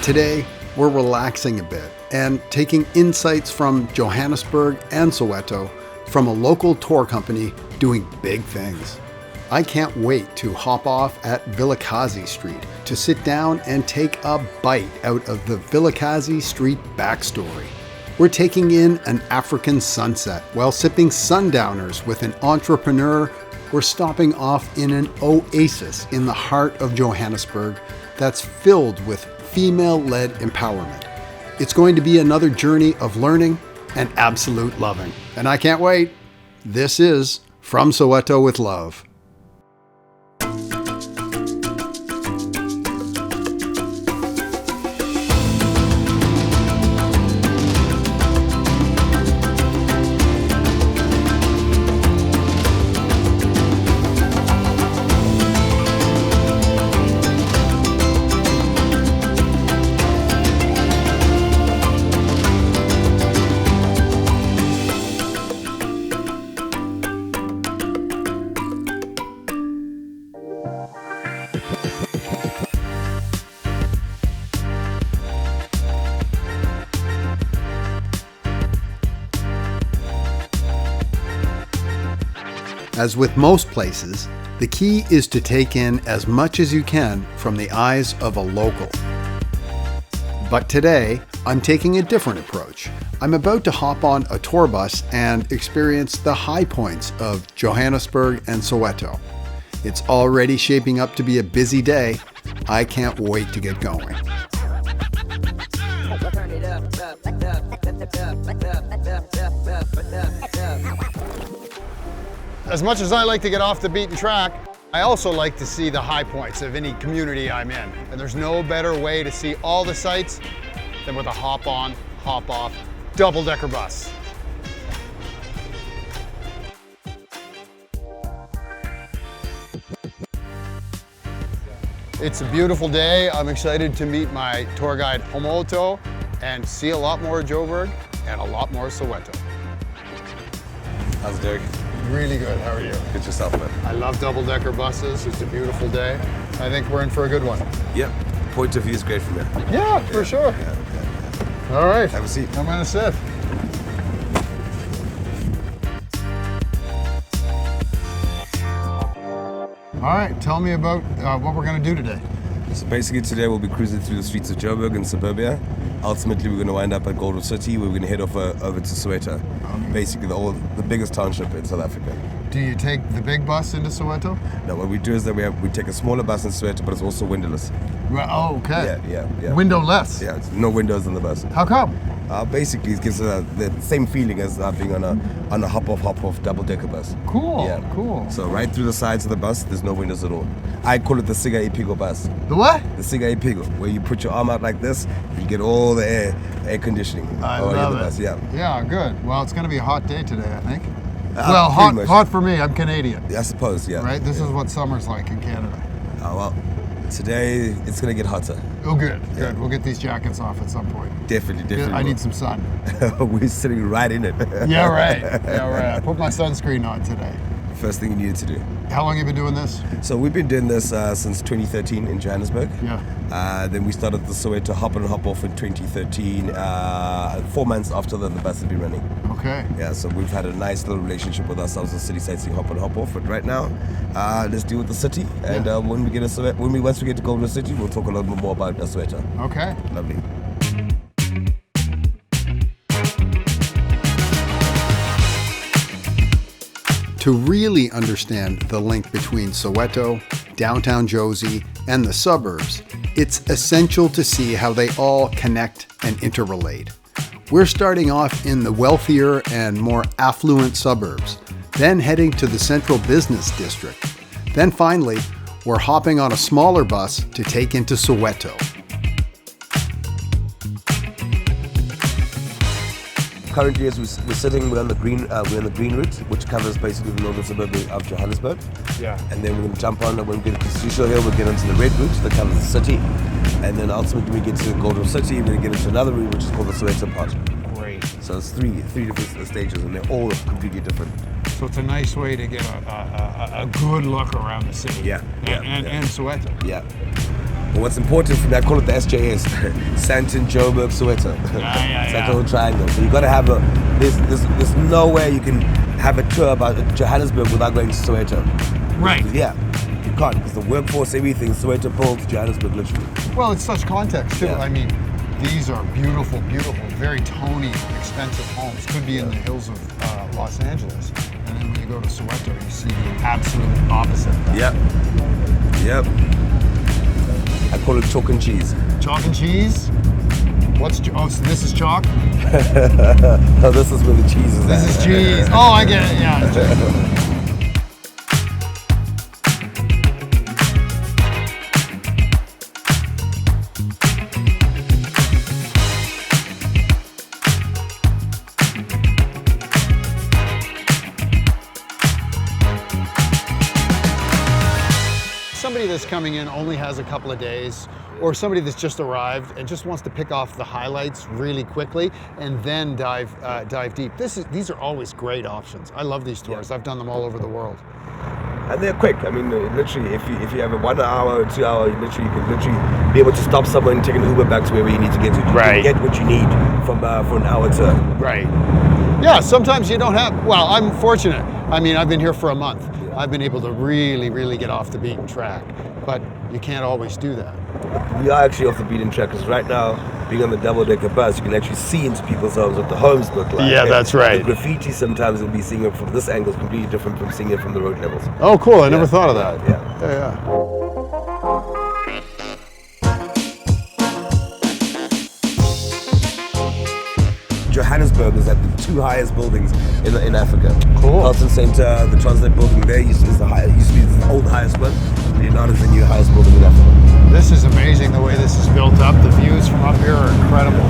Today, we're relaxing a bit and taking insights from Johannesburg and Soweto from a local tour company doing big things. I can't wait to hop off at Vilakazi Street to sit down and take a bite out of the Vilakazi Street backstory. We're taking in an African sunset while sipping sundowners with an entrepreneur. We're stopping off in an oasis in the heart of Johannesburg that's filled with female-led empowerment. It's going to be another journey of learning and absolute loving. And I can't wait. This is From Soweto with Love. As with most places, the key is to take in as much as you can from the eyes of a local. But today, I'm taking a different approach. I'm about to hop on a tour bus and experience the high points of Johannesburg and Soweto. It's already shaping up to be a busy day. I can't wait to get going. As much as I like to get off the beaten track, I also like to see the high points of any community I'm in. And there's no better way to see all the sights than with a hop-on, hop-off, double-decker bus. It's a beautiful day. I'm excited to meet my tour guide, Homoto, and see a lot more of Joburg and a lot more of Soweto. How's it, Derek? Really good, how are you? Good yourself, man. I love double-decker buses. It's a beautiful day. I think we're in for a good one. Yep, point of view is great from here. Yeah, for sure. Yeah. All right. Have a seat. I'm gonna sit. All right, tell me about what we're gonna do today. So basically today we'll be cruising through the streets of Joburg and suburbia. Ultimately we're going to wind up at Gold City where we're going to head off over to Soweto. Basically the biggest township in South Africa. Do you take the big bus into Soweto? No, what we do is that we take a smaller bus in Soweto, but it's also windowless. Oh, okay. Yeah. Windowless? Yeah, it's no windows on the bus. How come? Basically it gives the same feeling as being on a hop-off double-decker bus. Cool, Yeah. cool. So right through the sides of the bus, there's no windows at all. I call it the Siga Ipigo bus. The what? The Siga Ipigo, where you put your arm out like this, you get all the air conditioning. I love it. Bus, yeah. Yeah, good. Well, it's going to be a hot day today, I think. Well, hot for me. I'm Canadian. I suppose, yeah. Right? This is what summer's like in Canada. Well, today it's going to get hotter. Oh, good. Yeah. Good. We'll get these jackets off at some point. Definitely. I need some sun. We're sitting right in it. Yeah, right. I put my sunscreen on today. First thing you needed to do. How long have you been doing this? So we've been doing this since 2013 in Johannesburg. Yeah. Then we started the Soweto hop on hop off in 2013, 4 months after the bus had been running. Okay. Yeah, so we've had a nice little relationship with ourselves, the city sightseeing hop on hop off. But right now, let's deal with the city. And once we get to Golden City, we'll talk a little bit more about Soweto. Okay. Lovely. To really understand the link between Soweto, downtown Josie, and the suburbs, it's essential to see how they all connect and interrelate. We're starting off in the wealthier and more affluent suburbs, then heading to the central business district. Then finally, we're hopping on a smaller bus to take into Soweto. Currently, as we're sitting, we're on the green route, which covers basically the northern suburb of Johannesburg. Yeah. And then we're going to jump on, and when we get to Constitutional Hill, we'll get onto the red route that covers the city. And then ultimately we get to Golden City, we get into another route, which is called the Soweto part. Great. So it's three different stages, and they're all completely different. So it's a nice way to get a good look around the city. Yeah. And Soweto. Yeah. But what's important for me, I call it the SJS, Sandton, Joburg, Soweto. It's like a little triangle. So you got to have there's no way you can have a tour about Johannesburg without going to Soweto. Right. Yeah, you can't, because the workforce, everything, Soweto pulls Johannesburg literally. Well, it's such context too. Yeah. I mean, these are beautiful, beautiful, very Tony, expensive homes. Could be in the hills of Los Angeles. And then when you go to Soweto, you see the absolute opposite of that. Yep. I call it chalk and cheese. Chalk and cheese? So this is chalk? No, this is where the cheese is. This is cheese. Oh, I get it, yeah. Somebody that's coming in only has a couple of days, or somebody that's just arrived and just wants to pick off the highlights really quickly and then dive deep. These are always great options. I love these tours. I've done them all over the world. And they're quick. I mean, literally, if you have a 1 hour or 2 hour, you can literally be able to stop somewhere and take an Uber back to wherever you need to get to. You can get what you need for an hour tour. Right. Yeah, sometimes you don't have, well, I'm fortunate. I mean, I've been here for a month. I've been able to really, really get off the beaten track, but you can't always do that. We are actually off the beaten track, because right now, being on the double-decker bus, you can actually see into people's homes what the homes look like. Yeah, that's right. The graffiti, sometimes you'll be seeing it from this angle is completely different from seeing it from the road levels. Oh, cool. I never thought of that. Yeah. Johannesburg is at the 2 highest buildings in Africa. Cool. Carlton Center, the Transnet building there is the highest. Used to be the old highest one. Leonardo is the new highest building in Africa. This is amazing the way this is built up. The views from up here are incredible.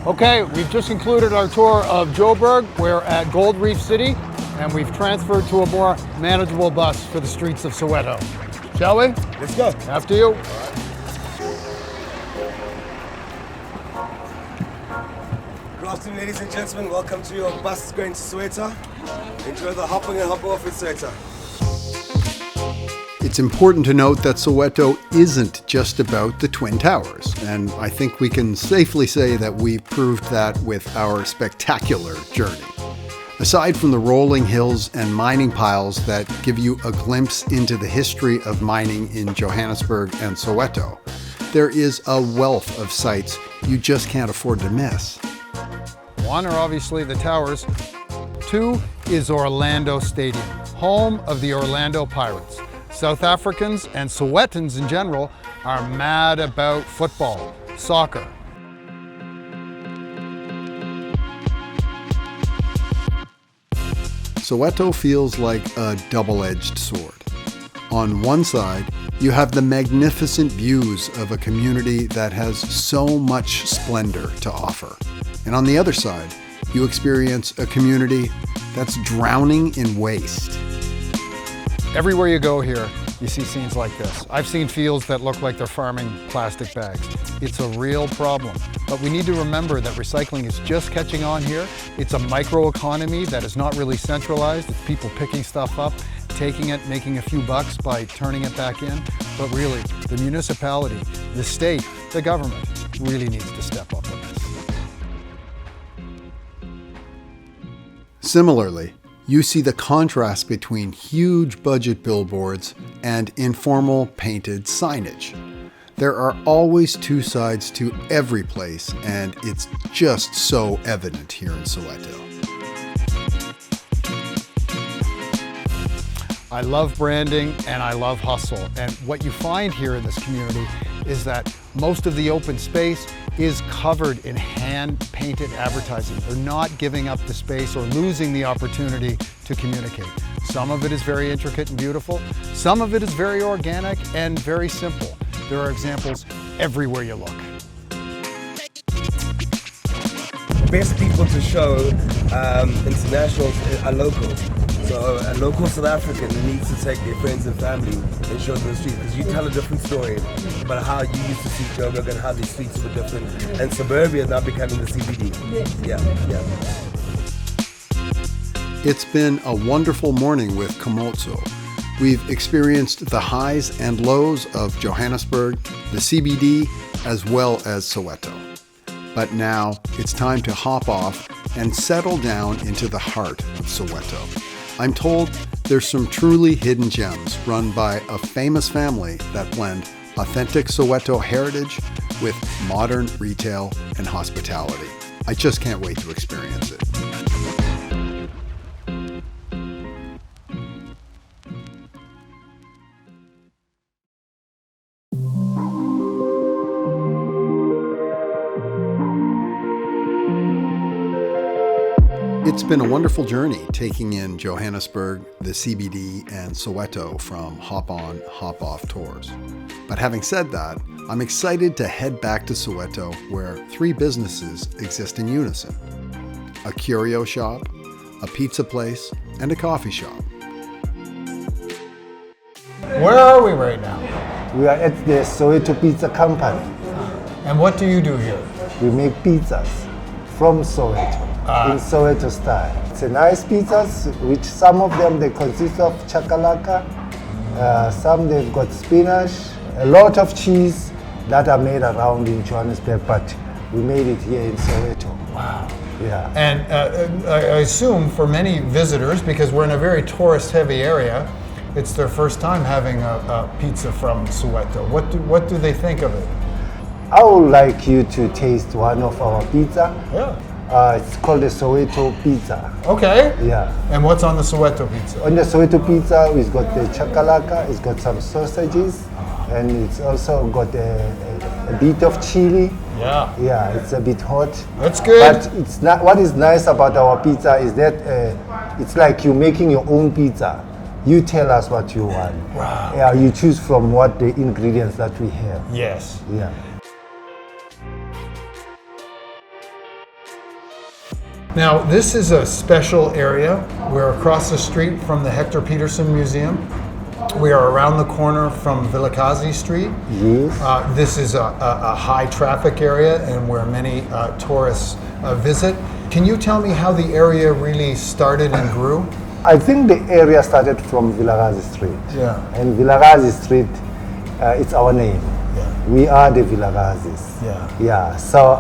Okay, we've just concluded our tour of Joburg. We're at Gold Reef City, and we've transferred to a more manageable bus for the streets of Soweto. Shall we? Let's go. After you. Good afternoon, ladies and gentlemen. Welcome to your bus going to Soweto. Enjoy the hopping and hop off in Soweto. It's important to note that Soweto isn't just about the Twin Towers, and I think we can safely say that we proved that with our spectacular journey. Aside from the rolling hills and mining piles that give you a glimpse into the history of mining in Johannesburg and Soweto, there is a wealth of sites you just can't afford to miss. One are obviously the towers. 2 is Orlando Stadium, home of the Orlando Pirates. South Africans and Sowetans in general are mad about football, soccer. Soweto feels like a double-edged sword. On one side, you have the magnificent views of a community that has so much splendor to offer. And on the other side, you experience a community that's drowning in waste. Everywhere you go here, you see scenes like this. I've seen fields that look like they're farming plastic bags. It's a real problem. But we need to remember that recycling is just catching on here. It's a microeconomy that is not really centralized. It's people picking stuff up, taking it, making a few bucks by turning it back in. But really, the municipality, the state, the government really needs to step up on this. Similarly, you see the contrast between huge budget billboards and informal painted signage. There are always 2 sides to every place, and it's just so evident here in Soweto. I love branding and I love hustle. And what you find here in this community is that most of the open space is covered in hand-painted advertising. They're not giving up the space or losing the opportunity to communicate. Some of it is very intricate and beautiful. Some of it is very organic and very simple. There are examples everywhere you look. Best people to show internationals are locals. So a local South African needs to take their friends and family and show them the streets, because you tell a different story about how you used to see Joburg and how these streets were different, and suburbia is now becoming the CBD. Yeah. It's been a wonderful morning with Komotso. We've experienced the highs and lows of Johannesburg, the CBD, as well as Soweto. But now it's time to hop off and settle down into the heart of Soweto. I'm told there's some truly hidden gems run by a famous family that blend authentic Soweto heritage with modern retail and hospitality. I just can't wait to experience it. It's been a wonderful journey taking in Johannesburg, the CBD, and Soweto from hop-on, hop-off tours. But having said that, I'm excited to head back to Soweto, where 3 businesses exist in unison: a curio shop, a pizza place, and a coffee shop. Where are we right now? We are at the Soweto Pizza Company. And what do you do here? We make pizzas from Soweto, in Soweto style. It's a nice pizzas, which some of them they consist of chakalaka, some they've got spinach, a lot of cheese that are made around in Johannesburg, but we made it here in Soweto. Wow. Yeah. And I assume for many visitors, because we're in a very tourist-heavy area, it's their first time having a pizza from Soweto. What do they think of it? I would like you to taste one of our pizza. Yeah. It's called the Soweto pizza. Okay. Yeah. And what's on the Soweto pizza? On the Soweto pizza, we've got the chakalaka, it's got some sausages, and it's also got a bit of chili. Yeah. Yeah, it's a bit hot. That's good. But it's not. What is nice about our pizza is that it's like you're making your own pizza. You tell us what you want. Wow. Yeah, you choose from what the ingredients that we have. Yes. Yeah. Now, this is a special area. We're across the street from the Hector Peterson Museum. We are around the corner from Vilakazi Street. Yes. This is a high traffic area and where many tourists visit. Can you tell me how the area really started and grew? I think the area started from Vilakazi Street. Yeah. And Vilakazi Street, it's our name. Yeah. We are the Vilakazis. Yeah. Yeah. So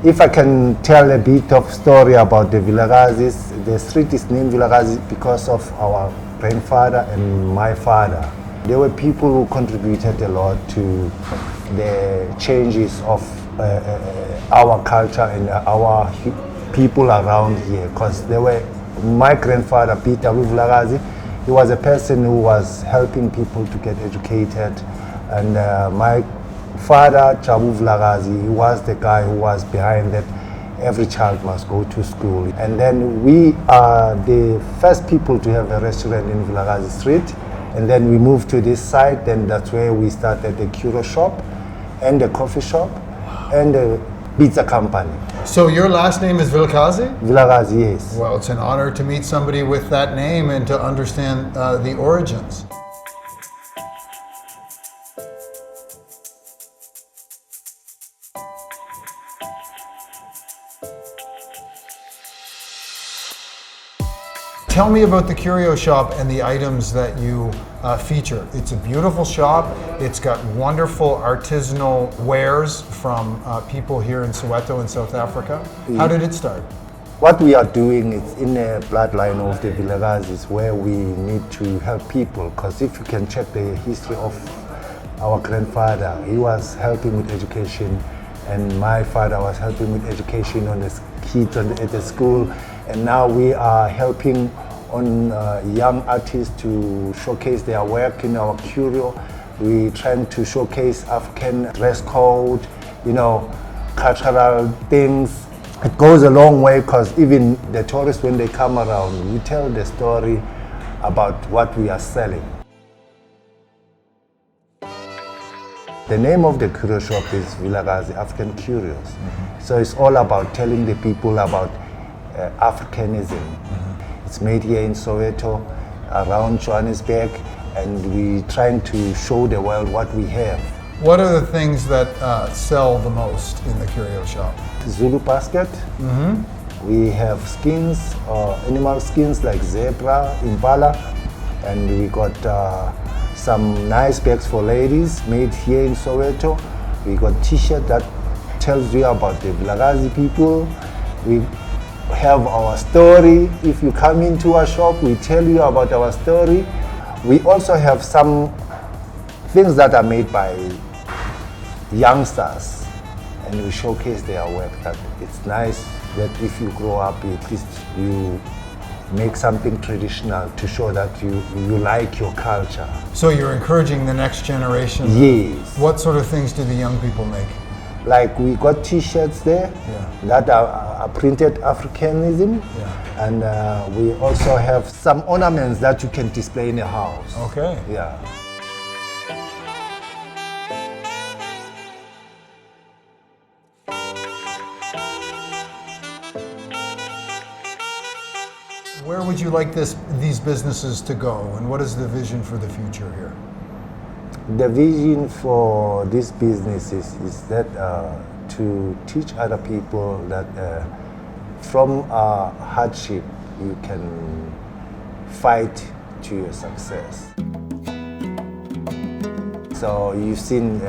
if I can tell a bit of story about the Vilakazis, the street is named Vilakazi because of our grandfather and my father. They were people who contributed a lot to the changes of our culture and our people around here, because they were. My grandfather, Peter Vilakazi, he was a person who was helping people to get educated, and my father, Chabu Vilakazi, he was the guy who was behind that every child must go to school. And then we are the first people to have a restaurant in Vilakazi Street, and then we moved to this side, and that's where we started the curio shop and the coffee shop and the pizza company. So your last name is Vilakazi? Vilakazi, yes. Well, it's an honor to meet somebody with that name and to understand the origins. Tell me about the curio shop and the items that you feature. It's a beautiful shop. It's got wonderful artisanal wares from people here in Soweto in South Africa. How did it start? What we are doing is in a bloodline of the Vilakazis, where we need to help people, because if you can check the history of our grandfather, he was helping with education, and my father was helping with education on the kids at the school, and now we are helping on young artists to showcase their work in our curio. We're trying to showcase African dress code, cultural things. It goes a long way, because even the tourists, when they come around, we tell the story about what we are selling. The name of the curio shop is Vilakazi African Curios. Mm-hmm. So it's all about telling the people about Africanism. Mm-hmm. It's made here in Soweto, around Johannesburg, and we trying to show the world what we have. What are the things that sell the most in the curio shop? Zulu basket. We have skins, animal skins like zebra, impala, and we got some nice bags for ladies made here in Soweto. We got t-shirt that tells you about the Vilakazi people. We have our story. If you come into our shop, we tell you about our story. We also have some things that are made by youngsters, and we showcase their work. That it's nice that if you grow up, at least you make something traditional to show that you like your culture. So you're encouraging the next generation? Yes. What sort of things do the young people make? Like we got t-shirts there that are printed Africanism, and we also have some ornaments that you can display in a house. Okay. Yeah. Where would you like these businesses to go, and what is the vision for the future here? The vision for this business is that to teach other people that from hardship you can fight to your success. So you've seen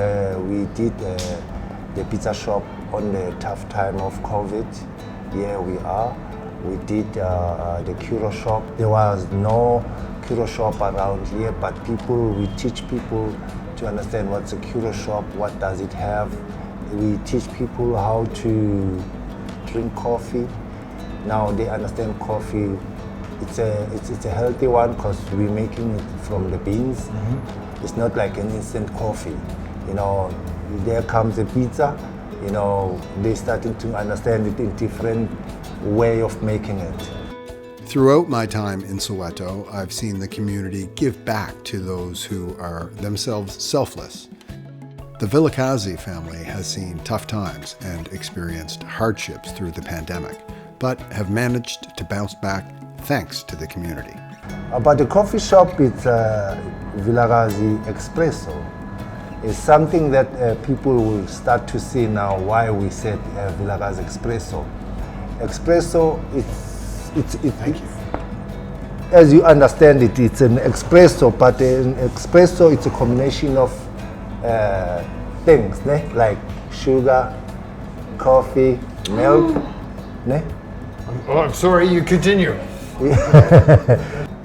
we did the pizza shop on the tough time of COVID. Here we are. We did the curio shop. There was no curio shop around here, but we teach people to understand what's a curio shop, what does it have. We teach people how to drink coffee. Now they understand coffee. It's a healthy one because we're making it from the beans. It's not like an instant coffee. You know, there comes a pizza. You know, they're starting to understand it in different way of making it. Throughout my time in Soweto, I've seen the community give back to those who are themselves selfless. The Vilakazi family has seen tough times and experienced hardships through the pandemic, but have managed to bounce back thanks to the community. About the coffee shop, it's Vilakazi Espresso. It's something that people will start to see now why we said Vilakazi Espresso. Espresso, as you understand it, it's an espresso, but an espresso, it's a combination of things, like sugar, coffee, milk. Oh, I'm sorry, you continue.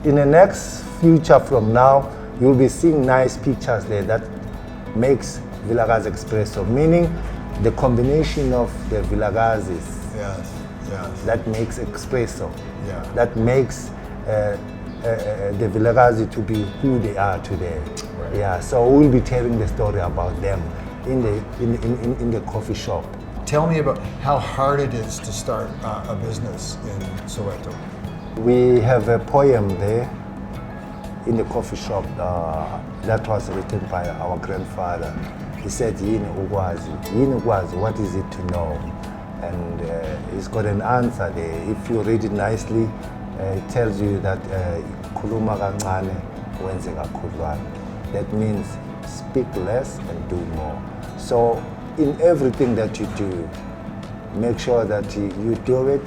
In the next future from now, you'll be seeing nice pictures there that makes Vilakazi Espresso, meaning the combination of the Vilakazis. Yes. That makes espresso. Yeah. That makes the Vilakazi to be who they are today. Right. Yeah. So we'll be telling the story about them in the coffee shop. Tell me about how hard it is to start a business in Soweto. We have a poem there in the coffee shop that was written by our grandfather. He said, "Yini ukwazi, what is it to know?" And he's got an answer there. If you read it nicely, it tells you that khuluma kancane wenze kakhudlwana. That means speak less and do more. So in everything that you do, make sure that you do it,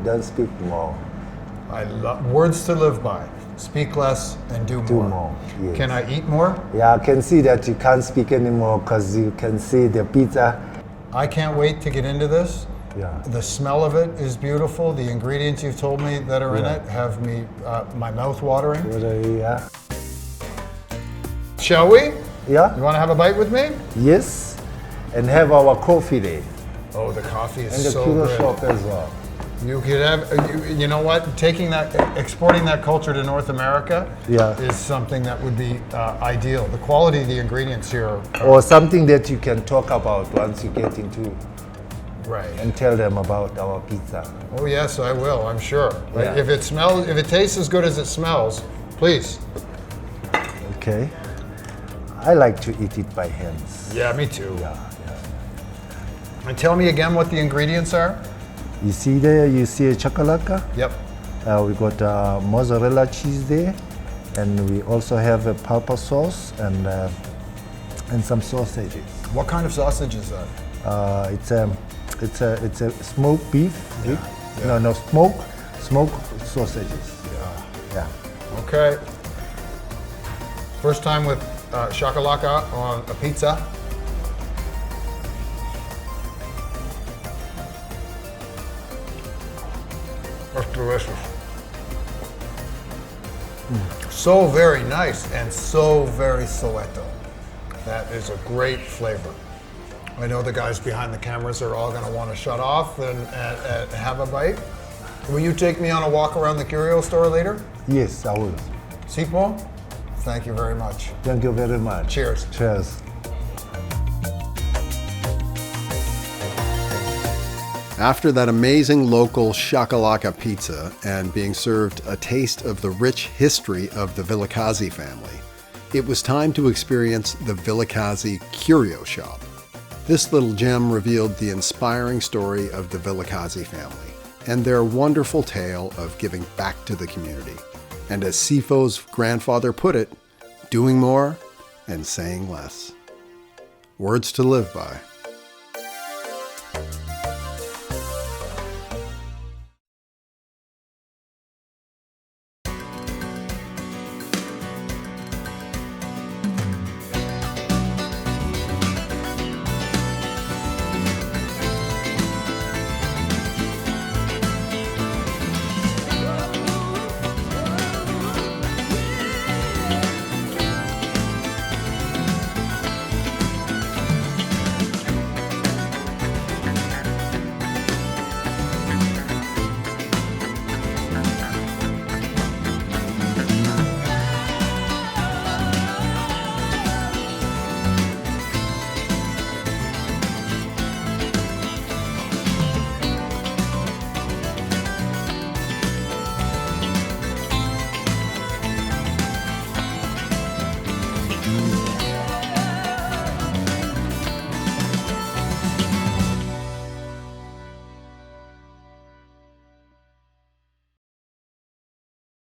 don't speak more. I love words to live by. Speak less and do more. Do more, yes. Can I eat more? Yeah, I can see that you can't speak anymore because you can see the pizza. I can't wait to get into this. Yeah. The smell of it is beautiful. The ingredients you've told me that are in it have me my mouth watering. Yeah. Shall we? Yeah. You want to have a bite with me? Yes. And have our coffee there. Oh, the coffee is And the so curio good. shop as well. You could have, you know what? Exporting that culture to North America is something that would be ideal. The quality of the ingredients here or something that you can talk about once you get into right and tell them about our pizza. Oh yes, I will. I'm sure. Yeah. If it tastes as good as it smells, please. Okay. I like to eat it by hands. Yeah, me too. Yeah. And tell me again what the ingredients are. You see there, you see a chakalaka? Yep. We got mozzarella cheese there, and we also have a pulpa sauce and some sausages. What kind of sausage is that? It's a smoked beef. Yeah. No, smoked sausages. Yeah. Okay. First time with shakalaka on a pizza. That's delicious. So very nice and so very Soweto. That is a great flavor. I know the guys behind the cameras are all gonna want to shut off and have a bite. Will you take me on a walk around the curio store later? Yes, I will. Sipo, thank you very much. Thank you very much. Cheers. Cheers. After that amazing local shakalaka pizza and being served a taste of the rich history of the Vilakazi family, it was time to experience the Vilakazi Curio Shop. This little gem revealed the inspiring story of the Vilakazi family and their wonderful tale of giving back to the community. And as Sifo's grandfather put it, doing more and saying less. Words to live by.